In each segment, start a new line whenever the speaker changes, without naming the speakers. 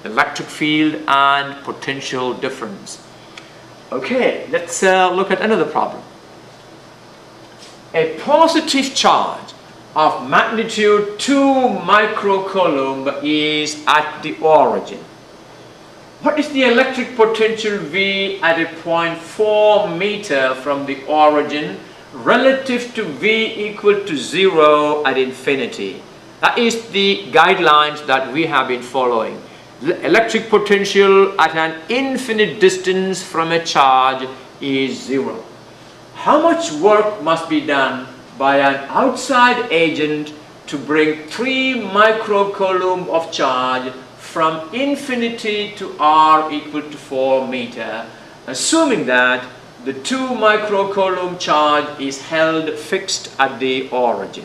electric field and potential difference. Okay, let's look at another problem. A positive charge of magnitude 2 microcoulomb is at the origin. What is the electric potential V at a point 4 meter from the origin relative to V equal to 0 at infinity? That is the guidelines that we have been following. The electric potential at an infinite distance from a charge is 0. How much work must be done by an outside agent to bring 3 microcoulomb of charge from infinity to r equal to 4 meter, assuming that the 2 microcoulomb charge is held fixed at the origin?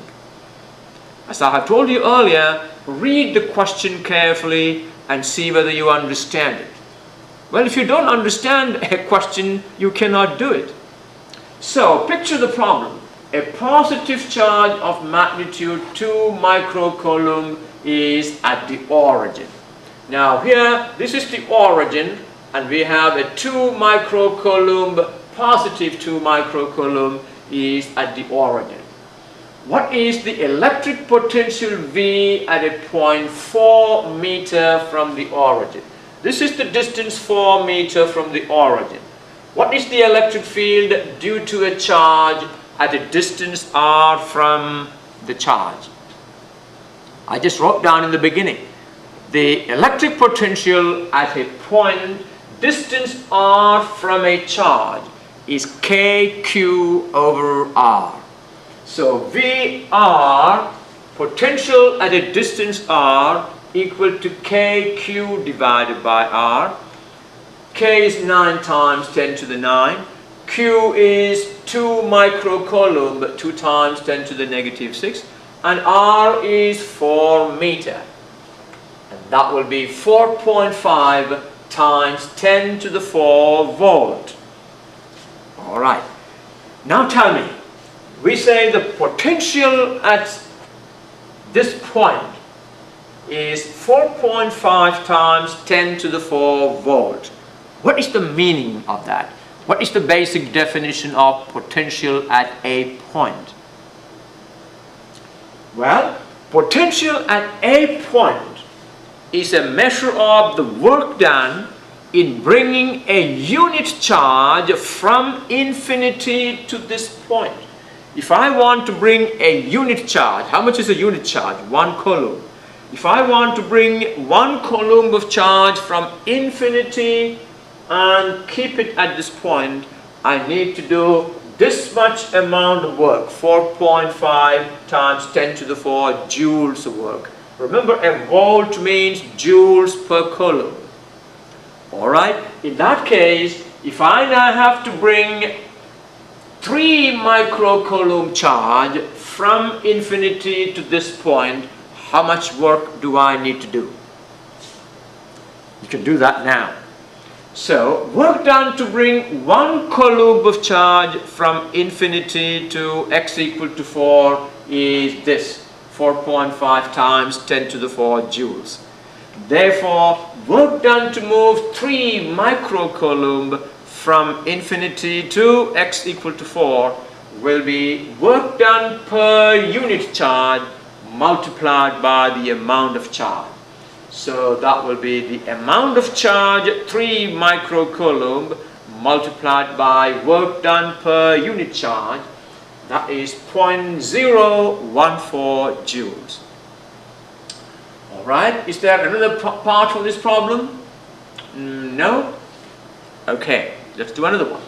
As I have told you earlier, read the question carefully and see whether you understand it. Well, if you don't understand a question, you cannot do it. So, picture the problem. A positive charge of magnitude 2 microcoulomb is at the origin. Now here, this is the origin, and we have a 2 microcoulomb, positive 2 microcoulomb is at the origin. What is the electric potential V at a point 4 meter from the origin? This is the distance 4 meter from the origin. What is the electric field due to a charge at a distance r from the charge? I just wrote down in the beginning. The electric potential at a point distance r from a charge is kq over r. So VR, potential at a distance r, equal to kq divided by r. K is 9 times 10 to the 9. Q is 2 microcoulomb, 2 times 10 to the negative 6. And R is 4 meter. And that will be 4.5 times 10 to the 4 volt. Alright. Now tell me, we say the potential at this point is 4.5 times 10 to the 4 volt. What is the meaning of that? What is the basic definition of potential at a point? Well, potential at a point is a measure of the work done in bringing a unit charge from infinity to this point. If I want to bring a unit charge, how much is a unit charge? 1 coulomb. If I want to bring 1 coulomb of charge from infinity and keep it at this point, I need to do this much amount of work, 4.5 times 10 to the 4 joules of work. Remember, a volt means joules per coulomb. Alright, in that case, if I now have to bring 3 microcoulomb charge from infinity to this point, how much work do I need to do? You can do that now. So, work done to bring 1 coulomb of charge from infinity to x equal to 4 is this, 4.5 times 10 to the 4 joules. Therefore, work done to move 3 microcoulomb from infinity to x equal to 4 will be work done per unit charge multiplied by the amount of charge. So that will be the amount of charge, 3 microcoulomb, multiplied by work done per unit charge. That is 0.014 joules. Alright, is there another part for this problem? No? Okay, let's do another one.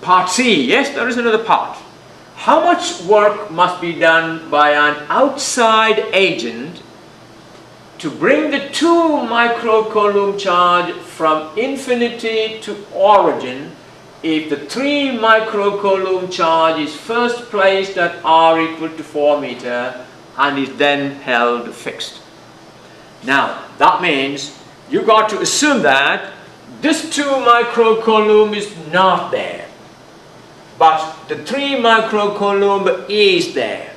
Part C, yes, there is another part. How much work must be done by an outside agent to bring the 2 microcoulomb charge from infinity to origin if the 3 microcoulomb charge is first placed at r equal to 4 meter and is then held fixed? Now, that means you got to assume that this 2 microcoulomb is not there, but the 3 microcoulomb is there.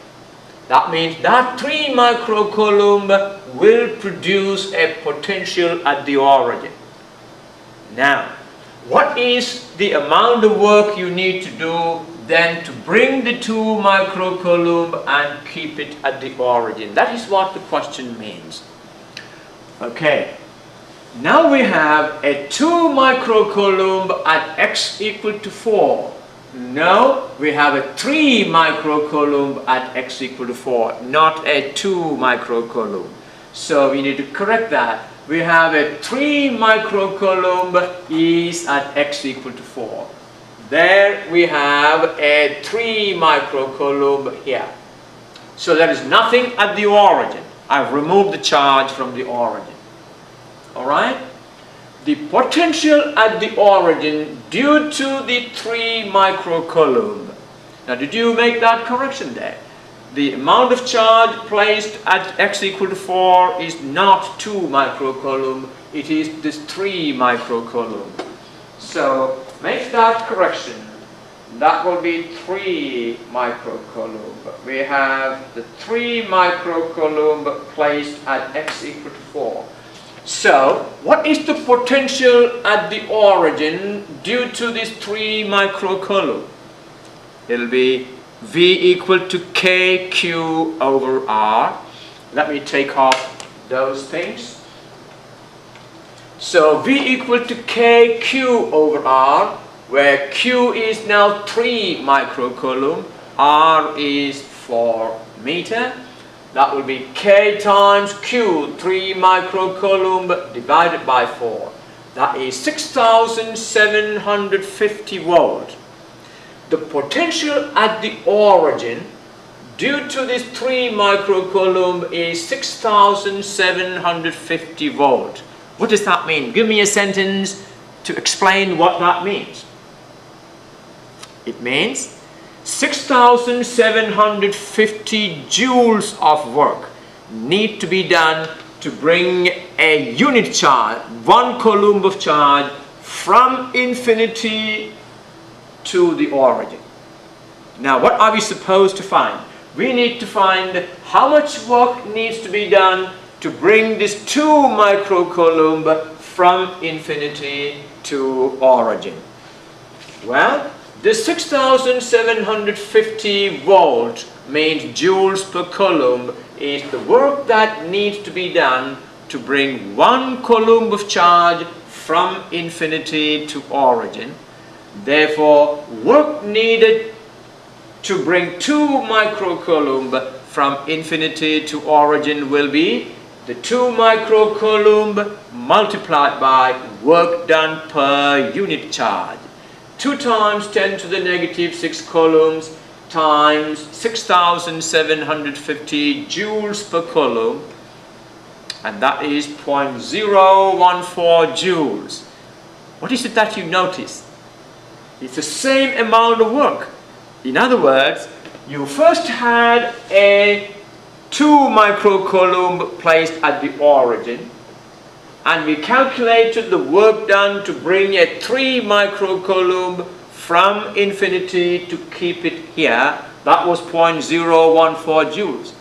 That means that 3 microcoulomb will produce a potential at the origin. Now, what is the amount of work you need to do then to bring the 2 microcoulomb and keep it at the origin? That is what the question means. Okay, now we have a 2 microcoulomb at x equal to 4. No, we have a 3 microcoulomb at x equal to 4, not a 2 microcoulomb. So we need to correct that. We have a 3 microcoulomb is at x equal to 4. There we have a 3 microcoulomb here. So there is nothing at the origin. I've removed the charge from the origin. Alright? The potential at the origin due to the 3 microcoulomb. Now did you make that correction there? The amount of charge placed at x equal to 4 is not 2 microcoulomb, it is this 3 microcoulomb. So make that correction. That will be 3 microcoulomb. We have the 3 microcoulomb placed at x equal to 4. So, what is the potential at the origin due to this 3 microcoulomb? It will be V equal to KQ over R. Let me take off those things. So, V equal to KQ over R, where Q is now 3 microcoulomb, R is 4 meter. That will be K times Q, 3 microcoulomb divided by 4. That is 6,750 volt. The potential at the origin due to this 3 microcoulomb is 6,750 volt. What does that mean? Give me a sentence to explain what that means. It means 6,750 joules of work need to be done to bring a unit charge, 1 coulomb of charge, from infinity to the origin. Now what are we supposed to find? We need to find how much work needs to be done to bring this 2 microcoulomb from infinity to origin. Well, the 6,750 volt means joules per coulomb is the work that needs to be done to bring 1 coulomb of charge from infinity to origin. Therefore, work needed to bring 2 microcoulomb from infinity to origin will be the 2 microcoulomb multiplied by work done per unit charge. 2 times 10 to the negative 6 coulombs times 6,750 joules per coulomb, and that is 0.014 joules. What is it that you notice? It's the same amount of work. In other words, you first had a 2 microcoulomb placed at the origin, and we calculated the work done to bring a 3 microcoulomb from infinity to keep it here. That was 0.014 joules.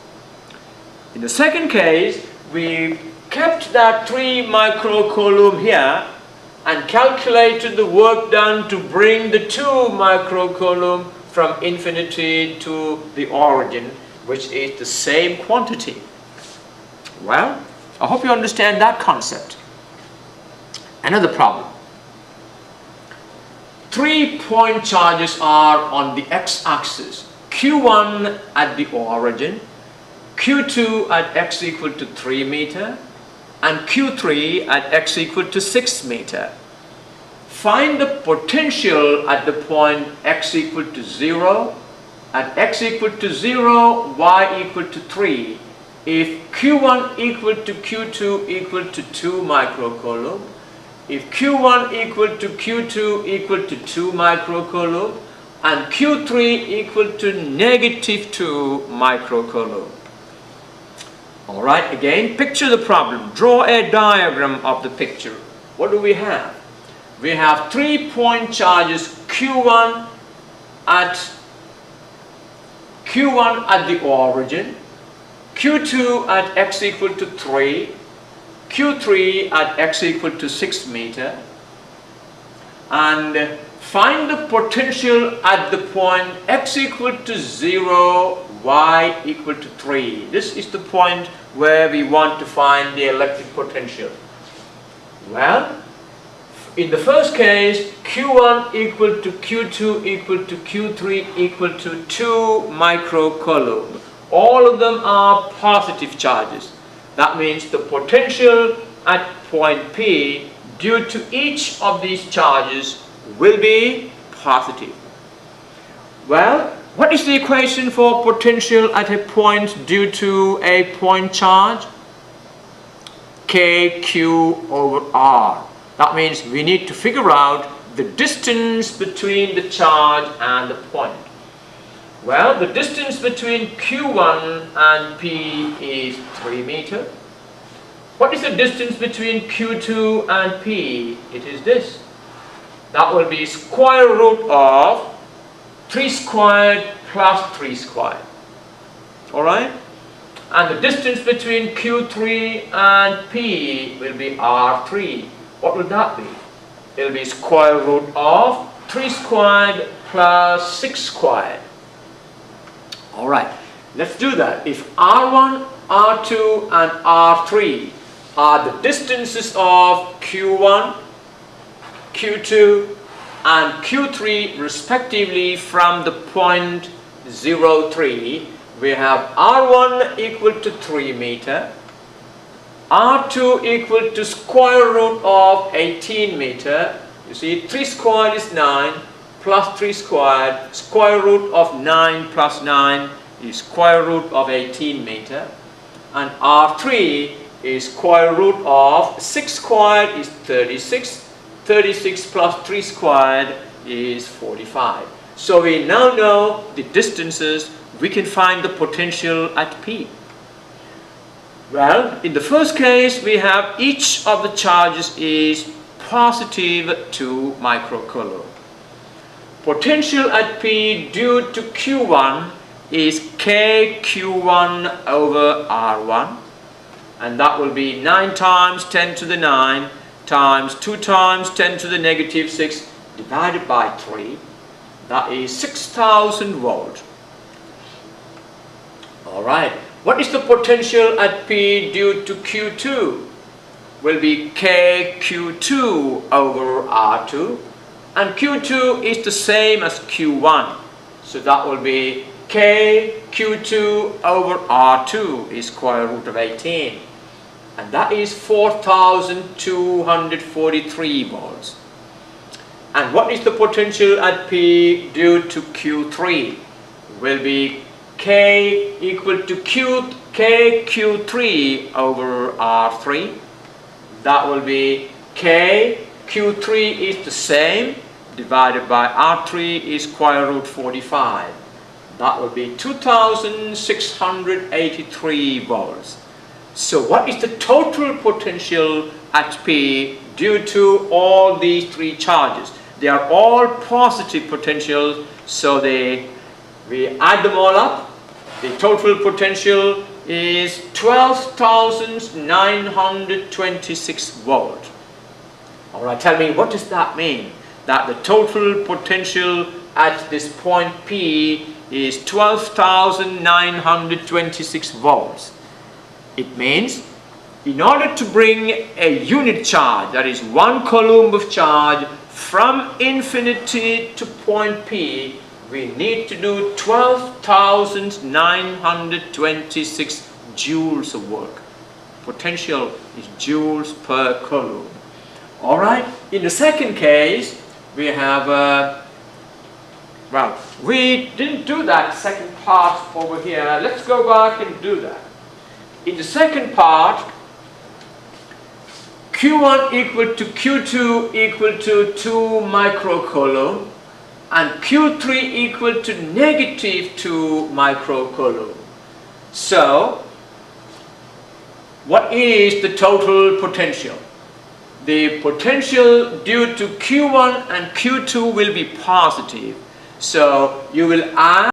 In the second case, we kept that 3 microcoulomb here and calculated the work done to bring the 2 microcoulomb from infinity to the origin, which is the same quantity. Well, I hope you understand that concept. Another problem. 3 point charges are on the x-axis. Q1 at the origin, Q2 at x equal to 3 meter, and Q3 at x equal to 6 meter. Find the potential at the point x equal to 0, at x equal to 0, y equal to 3, if Q1 equal to Q2 equal to 2 microcoulomb, if Q1 equal to Q2 equal to 2 microcoulomb, and Q3 equal to negative 2 microcoulomb. Alright, again, picture the problem. Draw a diagram of the picture. What do we have? We have 3 point charges Q1 at the origin, Q2 at x equal to 3, Q3 at x equal to 6 meter, and find the potential at the point x equal to 0, y equal to 3. This is the point where we want to find the electric potential. Well, in the first case, Q1 equal to Q2 equal to Q3 equal to 2 microcoulomb. All of them are positive charges. That means the potential at point P due to each of these charges will be positive. Well, what is the equation for potential at a point due to a point charge? KQ over R. That means we need to figure out the distance between the charge and the point. Well, the distance between Q1 and P is 3 meters. What is the distance between Q2 and P? It is this. That will be square root of 3 squared plus 3 squared. Alright? And the distance between Q3 and P will be R3. What will that be? It will be square root of 3 squared plus 6 squared. Alright, let's do that. If R1, R2 and R3 are the distances of Q1, Q2 and Q3 respectively from the point 0, 3, we have R1 equal to 3 meter, R2 equal to square root of 18 meter. You see, 3 squared is 9 plus 3 squared, square root of 9 plus 9 is square root of 18 meter, and R3 is square root of 6 squared is 36, 36 plus 3 squared is 45. So we now know the distances, we can find the potential at P. Well, in the first case we have each of the charges is positive 2 microcoulomb. Potential at P due to Q1 is KQ1 over R1, and that will be 9 times 10 to the 9 times 2 times 10 to the negative 6 divided by 3. That is 6,000 volts. Alright, what is the potential at P due to Q2? Will be KQ2 over R2, and Q2 is the same as Q1, so that will be KQ2 over R2 is square root of 18, and that is 4,243 volts. And what is the potential at P due to Q3? Will be K equal to KQ3 over R3. That will be KQ3 is the same, divided by R3 is square root 45. That will be 2,683 volts. So what is the total potential at P due to all these 3 charges? They are all positive potentials, so we add them all up. The total potential is 12,926 volts. Alright, tell me, what does that mean? That the total potential at this point P is 12,926 volts. It means in order to bring a unit charge, that is 1 coulomb of charge, from infinity to point P, we need to do 12,926 joules of work. Potential is joules per coulomb. Alright, in the second case, we have, well, we didn't do that second part over here. Let's go back and do that. In the second part, Q1 equal to Q2 equal to 2 microcoulomb, and Q3 equal to negative 2 microcoulomb. So, what is the total potential? The potential due to Q1 and Q2 will be positive. So, you will add